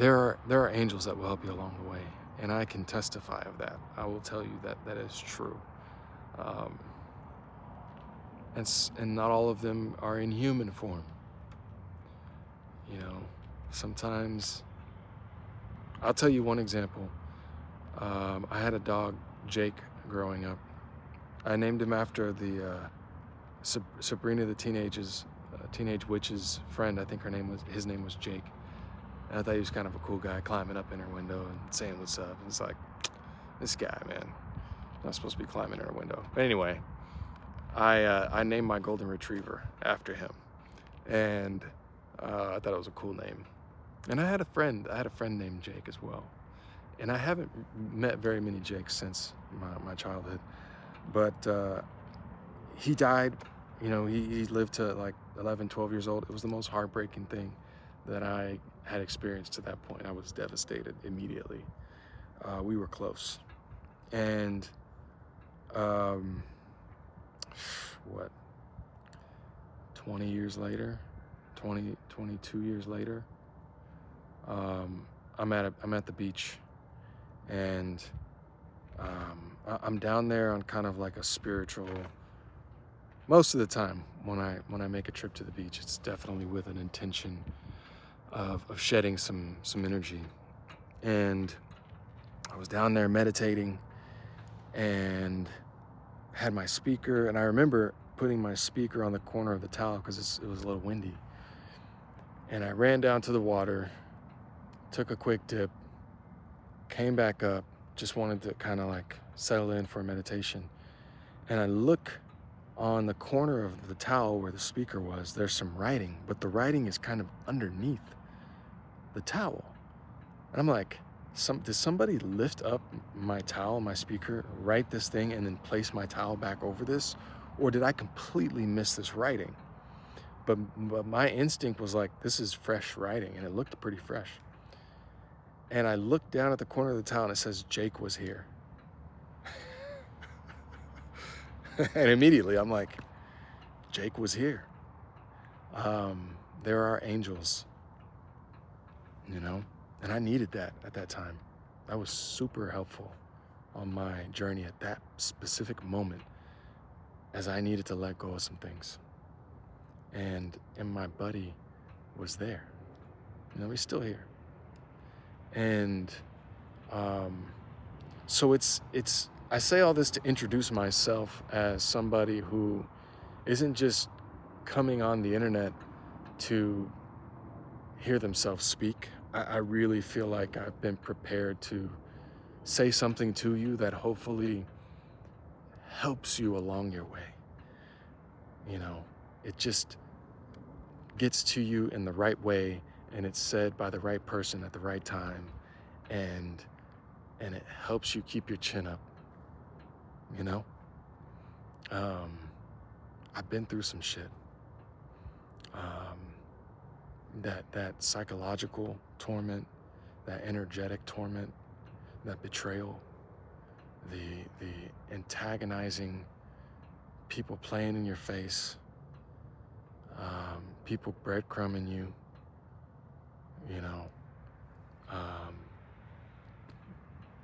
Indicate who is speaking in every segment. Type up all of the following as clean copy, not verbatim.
Speaker 1: there are angels that will help you along the way, and I can testify of that. I will tell you that that is true. Um, and not all of them are in human form. You know, sometimes I'll tell you one example. I had a dog, Jake, growing up. I named him after the Sabrina the teenage witch's friend. I think his name was Jake. And I thought he was kind of a cool guy, climbing up in her window and saying what's up. And it's like, this guy, man, not supposed to be climbing in her window. But anyway, I named my golden retriever after him, and I thought it was a cool name. And I had a friend named Jake as well. And I haven't met very many Jakes since my childhood, but he died. You know, he lived to like 11, 12 years old. It was the most heartbreaking thing that I had experienced to that point. I was devastated immediately. We were close. And what, 20 years later, 22 years later, I'm at the beach, and I'm down there on kind of like a spiritual. Most of the time, when I make a trip to the beach, it's definitely with an intention of shedding some energy. And I was down there meditating, and had my speaker, and I remember putting my speaker on the corner of the towel because it was a little windy. And I ran down to the water, took a quick dip, came back up, just wanted to kind of like settle in for a meditation. And I look on the corner of the towel where the speaker was, there's some writing, but the writing is kind of underneath the towel. And I'm like, did somebody lift up my towel, my speaker, write this thing, and then place my towel back over this? Or did I completely miss this writing? But my instinct was like, this is fresh writing, and it looked pretty fresh. And I looked down at the corner of the towel, and it says, Jake was here. And immediately I'm like, Jake was here. There are angels, you know, and I needed that at that time. That was super helpful on my journey at that specific moment, as I needed to let go of some things. And my buddy was there. You know, he's still here. And so I say all this to introduce myself as somebody who isn't just coming on the internet to hear themselves speak. I really feel like I've been prepared to say something to you that hopefully helps you along your way. You know, it just gets to you in the right way, and it's said by the right person at the right time, and it helps you keep your chin up, you know? I've been through some shit. That psychological torment, that energetic torment, that betrayal, the antagonizing, people playing in your face, people breadcrumbing you, you know,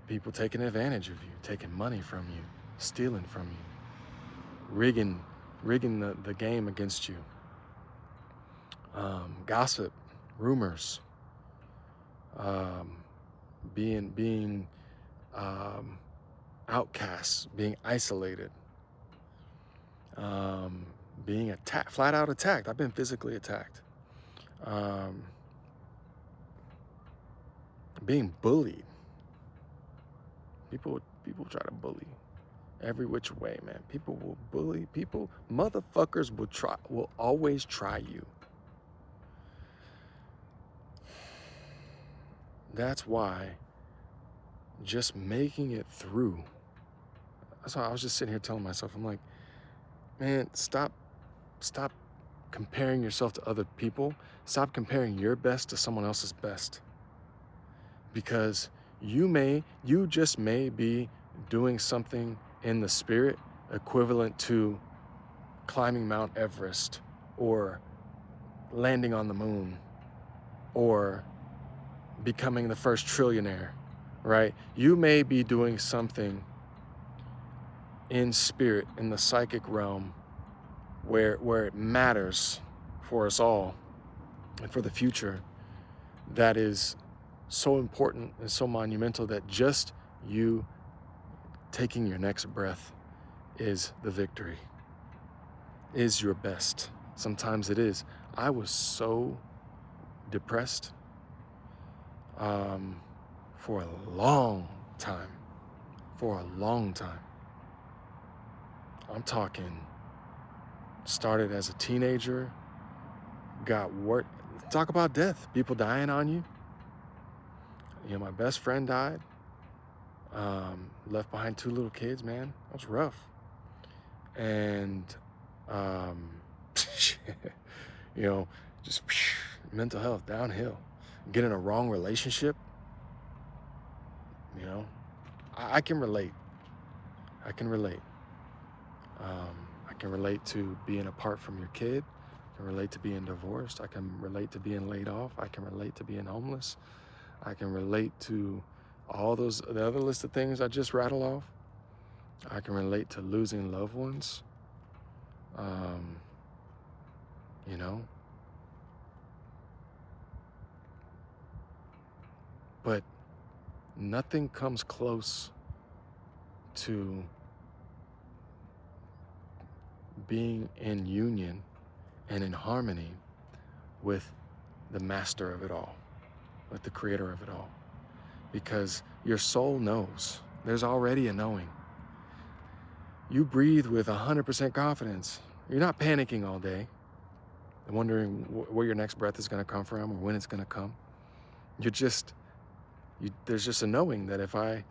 Speaker 1: people taking advantage of you, taking money from you, stealing from you, rigging the game against you, gossip, rumors, being outcasts, being isolated, being attacked, flat out attacked. I've been physically attacked, being bullied. People try to bully every which way, man. People will bully people. Motherfuckers will always try you. That's why just making it through. That's why I was just sitting here telling myself, I'm like, man, stop comparing yourself to other people. Stop comparing your best to someone else's best. Because you just may be doing something in the spirit equivalent to climbing Mount Everest, or landing on the moon, or becoming the first trillionaire, right? You may be doing something in spirit, in the psychic realm, where it matters for us all and for the future, that is so important and so monumental that just you taking your next breath is the victory, is your best. Sometimes it is. I was so depressed for a long time. For a long time. I'm talking, started as a teenager, got work. Talk about death, people dying on you. You know, my best friend died. Left behind 2 little kids, man. That was rough. And, you know, just mental health downhill. Get in a wrong relationship. You know, I can relate. I can relate. I can relate to being apart from your kid. I can relate to being divorced. I can relate to being laid off. I can relate to being homeless. I can relate to all those, the other list of things I just rattled off. I can relate to losing loved ones. You know, but nothing comes close to being in union and in harmony with the master of it all, with the creator of it all. Because your soul knows. There's already a knowing. You breathe with 100% confidence. You're not panicking all day, wondering where your next breath is going to come from or when it's going to come. There's just a knowing that if I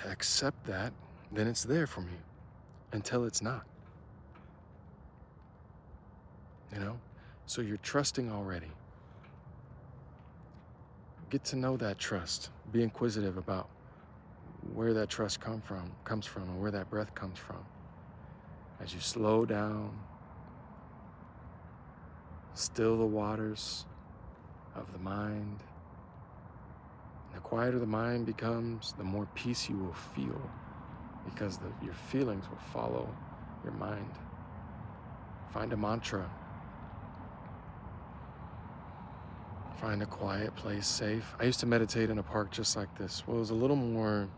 Speaker 1: accept that, then it's there for me until it's not. You know? So you're trusting already. Get to know that trust. Be inquisitive about where that trust comes from, and where that breath comes from. As you slow down, still the waters of the mind. The quieter the mind becomes, the more peace you will feel, because your feelings will follow your mind. Find a mantra. Find a quiet place, safe. I used to meditate in a park just like this. Well, it was a little more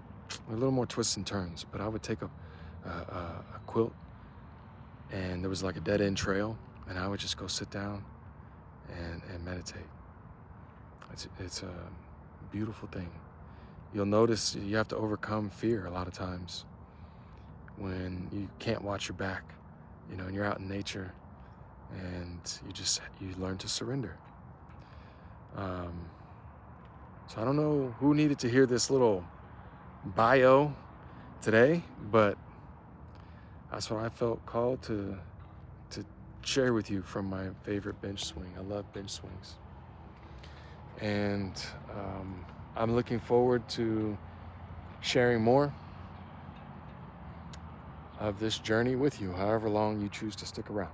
Speaker 1: twists and turns, but I would take a quilt, and there was like a dead-end trail, and I would just go sit down and meditate. It's a beautiful thing. You'll notice you have to overcome fear a lot of times when you can't watch your back, you know, and you're out in nature, and you learn to surrender. So I don't know who needed to hear this little bio today, but that's what I felt called to share with you from my favorite bench swing. I love bench swings. And I'm looking forward to sharing more of this journey with you, however long you choose to stick around.